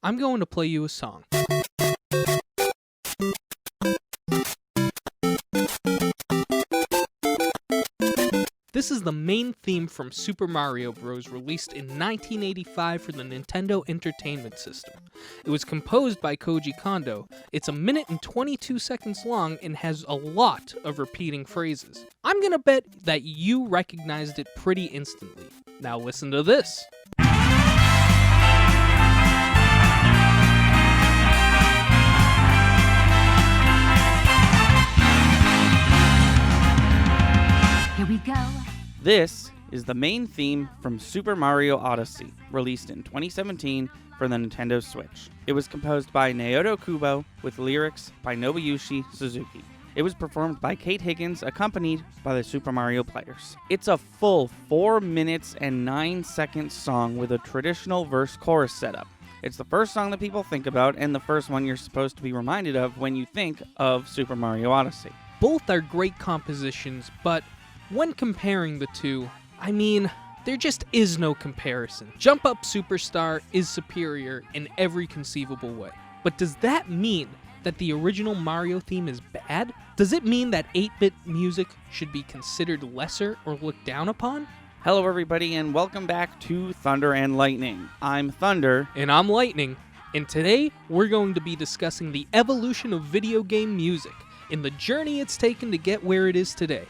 I'm going to play you a song. This is the main theme from Super Mario Bros. Released in 1985 for the Nintendo Entertainment System. It was composed by Koji Kondo. It's 1 minute and 22 seconds long and has a lot of repeating phrases. I'm gonna bet that you recognized it pretty instantly. Now listen to this. Here we go. This is the main theme from Super Mario Odyssey, released in 2017 for the Nintendo Switch. It was composed by Naoto Kubo with lyrics by Nobuyushi Suzuki. It was performed by Kate Higgins, accompanied by the Super Mario players. It's a full 4 minutes and 9 seconds song with a traditional verse-chorus setup. It's the first song that people think about and the first one you're supposed to be reminded of when you think of Super Mario Odyssey. Both are great compositions, but when comparing the two, there just is no comparison. Jump Up Superstar is superior in every conceivable way. But does that mean that the original Mario theme is bad? Does it mean that 8-bit music should be considered lesser or looked down upon? Hello everybody and welcome back to Thunder and Lightning. I'm Thunder. And I'm Lightning. And today, we're going to be discussing the evolution of video game music and the journey it's taken to get where it is today.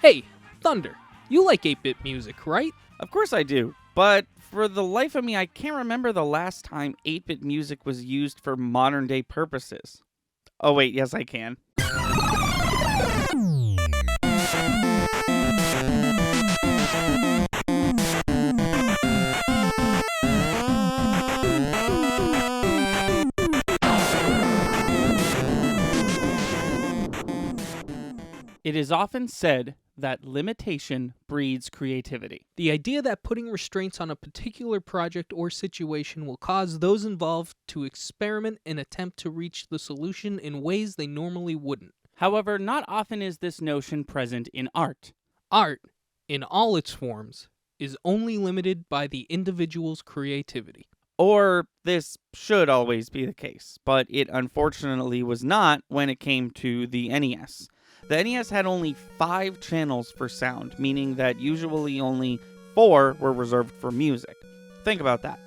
Hey, Thunder, you like 8-bit music, right? Of course I do, but for the life of me, I can't remember the last time 8-bit music was used for modern-day purposes. Oh wait, yes I can. It is often said that limitation breeds creativity. The idea that putting restraints on a particular project or situation will cause those involved to experiment and attempt to reach the solution in ways they normally wouldn't. However, not often is this notion present in art. Art, in all its forms, is only limited by the individual's creativity. Or this should always be the case, but it unfortunately was not when it came to the NES. The NES had only 5 channels for sound, meaning that usually only 4 were reserved for music. Think about that.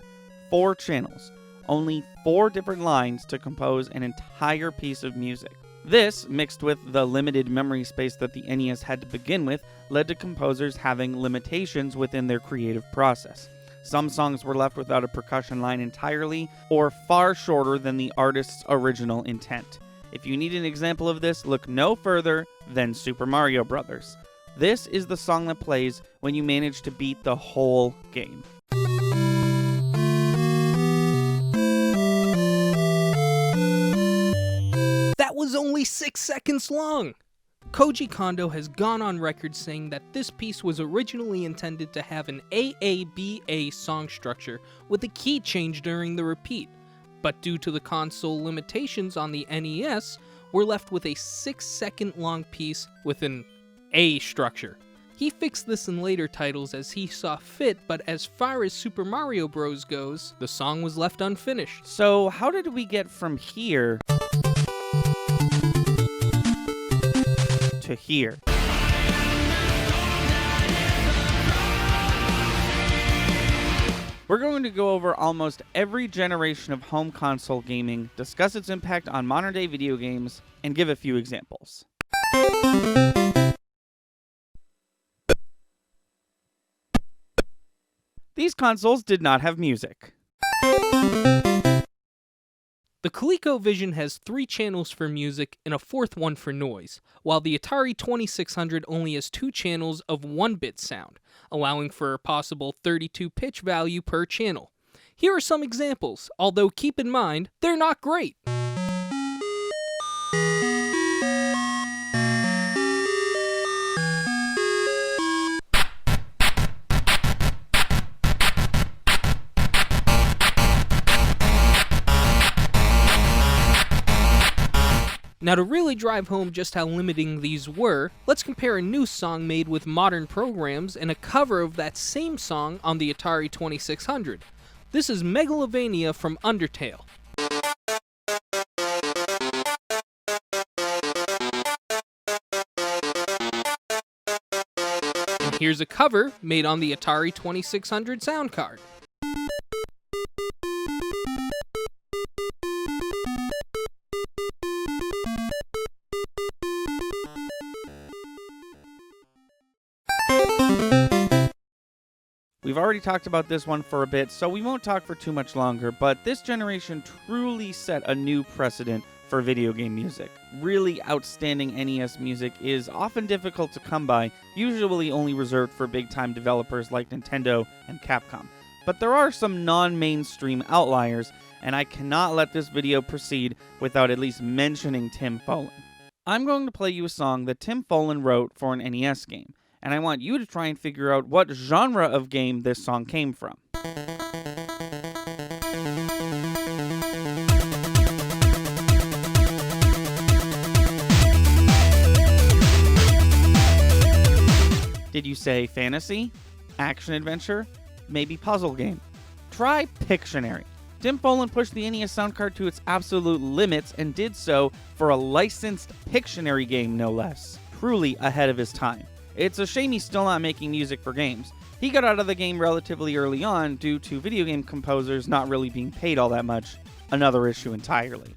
4 channels. Only 4 different lines to compose an entire piece of music. This, mixed with the limited memory space that the NES had to begin with, led to composers having limitations within their creative process. Some songs were left without a percussion line entirely, or far shorter than the artist's original intent. If you need an example of this, look no further than Super Mario Bros. This is the song that plays when you manage to beat the whole game. That was only 6 seconds long! Koji Kondo has gone on record saying that this piece was originally intended to have an AABA song structure with a key change during the repeat. But due to the console limitations on the NES, we're left with a 6-second long piece with an A structure. He fixed this in later titles as he saw fit, but as far as Super Mario Bros. Goes, the song was left unfinished. So how did we get from here to here? We're going to go over almost every generation of home console gaming, discuss its impact on modern-day video games, and give a few examples. These consoles did not have music. The ColecoVision has 3 channels for music and a 4th one for noise, while the Atari 2600 only has 2 channels of 1-bit sound, allowing for a possible 32 pitch value per channel. Here are some examples, although keep in mind, they're not great. Now to really drive home just how limiting these were, let's compare a new song made with modern programs and a cover of that same song on the Atari 2600. This is Megalovania from Undertale. And here's a cover made on the Atari 2600 sound card. We've already talked about this one for a bit, so we won't talk for too much longer, but this generation truly set a new precedent for video game music. Really outstanding NES music is often difficult to come by, usually only reserved for big-time developers like Nintendo and Capcom. But there are some non-mainstream outliers, and I cannot let this video proceed without at least mentioning Tim Follin. I'm going to play you a song that Tim Follin wrote for an NES game, and I want you to try and figure out what genre of game this song came from. Did you say fantasy, action adventure, maybe puzzle game? Try Pictionary. Tim Follin pushed the NES sound card to its absolute limits and did so for a licensed Pictionary game, no less. Truly ahead of his time. It's a shame he's still not making music for games. He got out of the game relatively early on due to video game composers not really being paid all that much. Another issue entirely.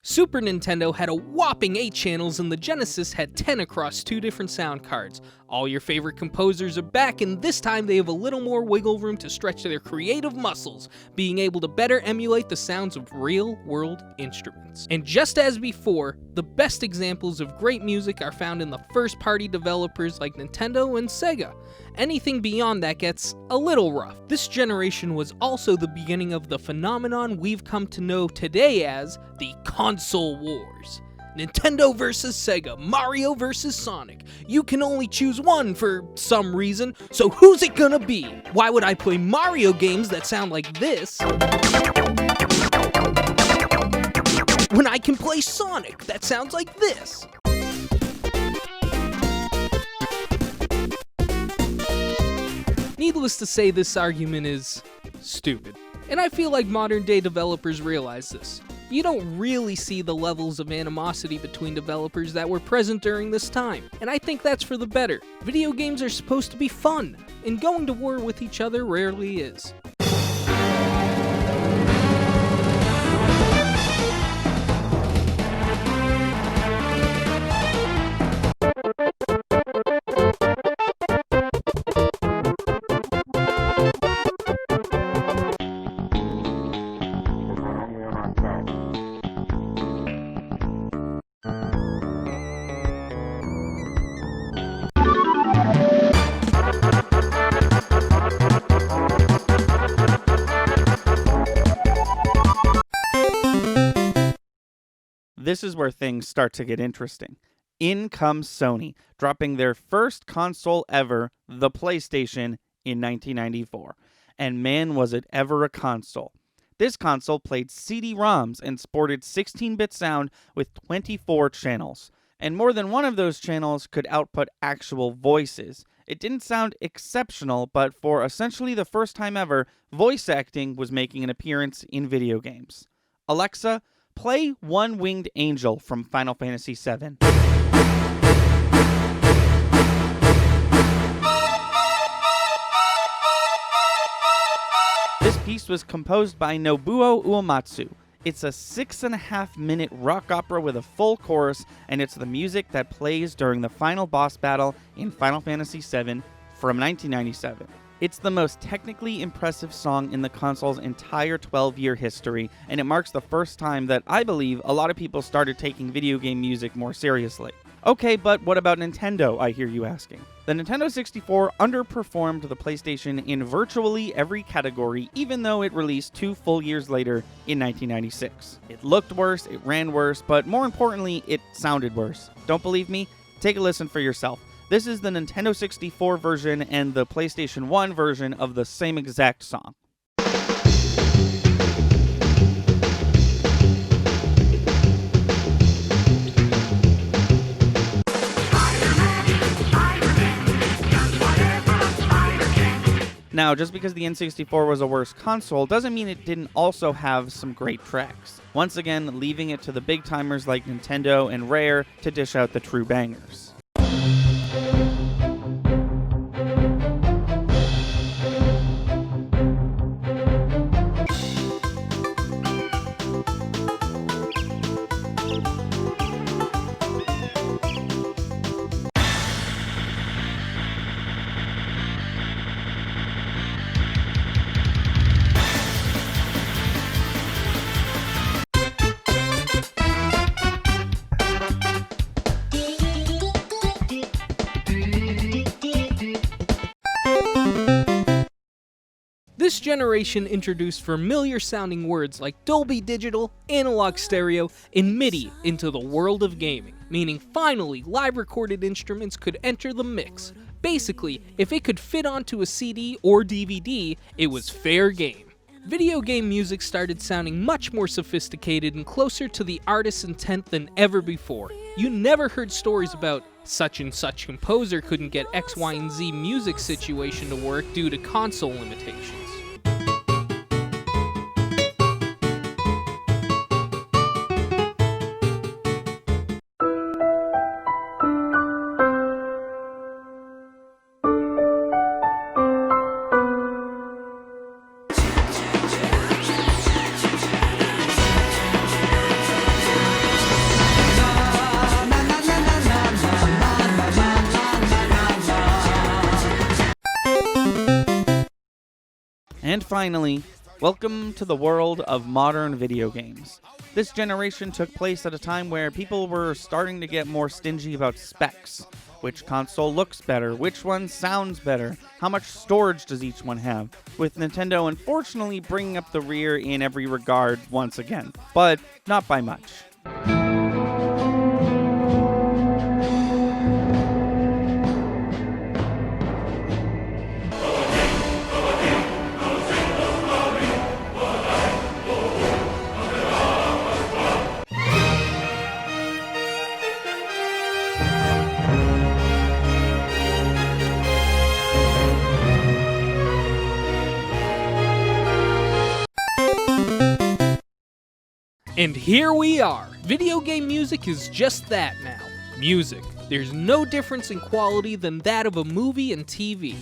Super Nintendo had a whopping 8 channels and the Genesis had 10 across 2 different sound cards. All your favorite composers are back, and this time they have a little more wiggle room to stretch their creative muscles, being able to better emulate the sounds of real-world instruments. And just as before, the best examples of great music are found in the first-party developers like Nintendo and Sega. Anything beyond that gets a little rough. This generation was also the beginning of the phenomenon we've come to know today as the console wars. Nintendo versus Sega, Mario versus Sonic. You can only choose one for some reason, so who's it gonna be? Why would I play Mario games that sound like this when I can play Sonic that sounds like this? Needless to say, this argument is stupid. And I feel like modern day developers realize this. You don't really see the levels of animosity between developers that were present during this time, and I think that's for the better. Video games are supposed to be fun, and going to war with each other rarely is. This is where things start to get interesting. In comes Sony, dropping their first console ever, the PlayStation, in 1994. And man, was it ever a console. This console played CD-ROMs and sported 16-bit sound with 24 channels. And more than one of those channels could output actual voices. It didn't sound exceptional, but for essentially the first time ever, voice acting was making an appearance in video games. Alexa, play One Winged Angel from Final Fantasy VII. This piece was composed by Nobuo Uematsu. It's a 6.5-minute rock opera with a full chorus, and it's the music that plays during the final boss battle in Final Fantasy VII from 1997. It's the most technically impressive song in the console's entire 12-year history, and it marks the first time that I believe a lot of people started taking video game music more seriously. Okay, but what about Nintendo, I hear you asking? The Nintendo 64 underperformed the PlayStation in virtually every category, even though it released 2 full years later in 1996. It looked worse, it ran worse, but more importantly, it sounded worse. Don't believe me? Take a listen for yourself. This is the Nintendo 64 version and the PlayStation 1 version of the same exact song. Now, just because the N64 was a worse console doesn't mean it didn't also have some great tracks. Once again, leaving it to the big timers like Nintendo and Rare to dish out the true bangers. This generation introduced familiar sounding words like Dolby Digital, analog stereo, and MIDI into the world of gaming, meaning finally live recorded instruments could enter the mix. Basically, if it could fit onto a CD or DVD, it was fair game. Video game music started sounding much more sophisticated and closer to the artist's intent than ever before. You never heard stories about such and such composer couldn't get X, Y, and Z music situation to work due to console limitations. And finally, welcome to the world of modern video games. This generation took place at a time where people were starting to get more stingy about specs. Which console looks better? Which one sounds better? How much storage does each one have? With Nintendo unfortunately bringing up the rear in every regard once again, but not by much. And here we are! Video game music is just that now. Music. There's no difference in quality than that of a movie and TV.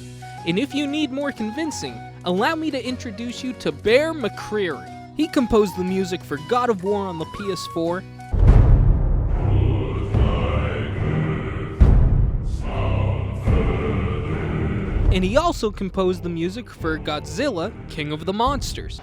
And if you need more convincing, allow me to introduce you to Bear McCreary. He composed the music for God of War on the PS4, and he also composed the music for Godzilla, King of the Monsters.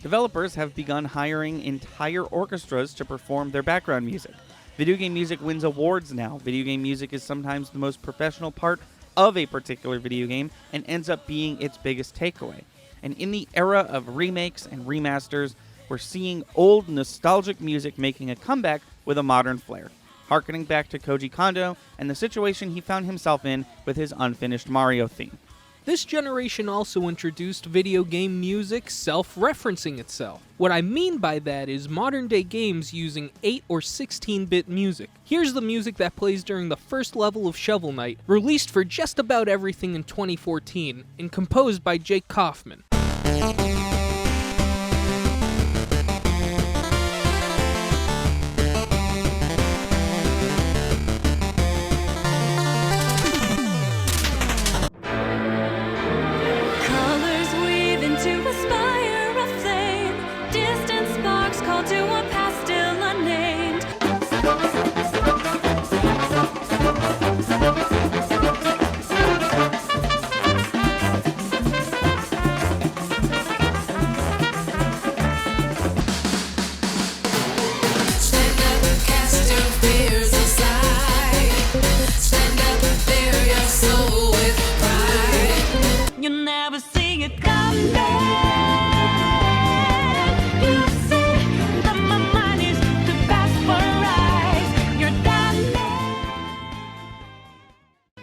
Developers have begun hiring entire orchestras to perform their background music. Video game music wins awards now. Video game music is sometimes the most professional part of a particular video game and ends up being its biggest takeaway. And in the era of remakes and remasters, we're seeing old nostalgic music making a comeback with a modern flair, harkening back to Koji Kondo and the situation he found himself in with his unfinished Mario theme. This generation also introduced video game music self-referencing itself. What I mean by that is modern-day games using 8 or 16-bit music. Here's the music that plays during the first level of Shovel Knight, released for just about everything in 2014, and composed by Jake Kaufman.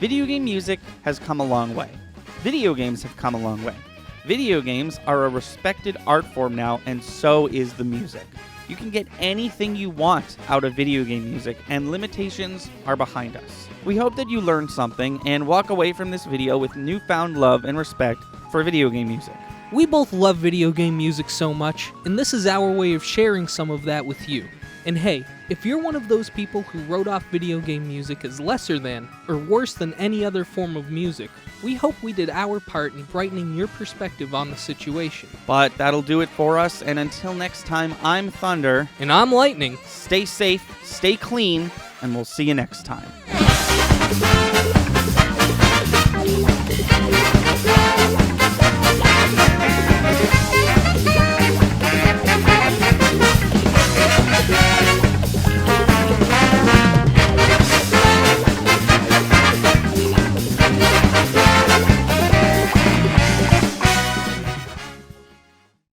Video game music has come a long way. Video games have come a long way. Video games are a respected art form now, and so is the music. You can get anything you want out of video game music, and limitations are behind us. We hope that you learned something and walk away from this video with newfound love and respect for video game music. We both love video game music so much, and this is our way of sharing some of that with you. And hey, if you're one of those people who wrote off video game music as lesser than, or worse than any other form of music, we hope we did our part in brightening your perspective on the situation. But that'll do it for us, and until next time, I'm Thunder. And I'm Lightning. Stay safe, stay clean, and we'll see you next time.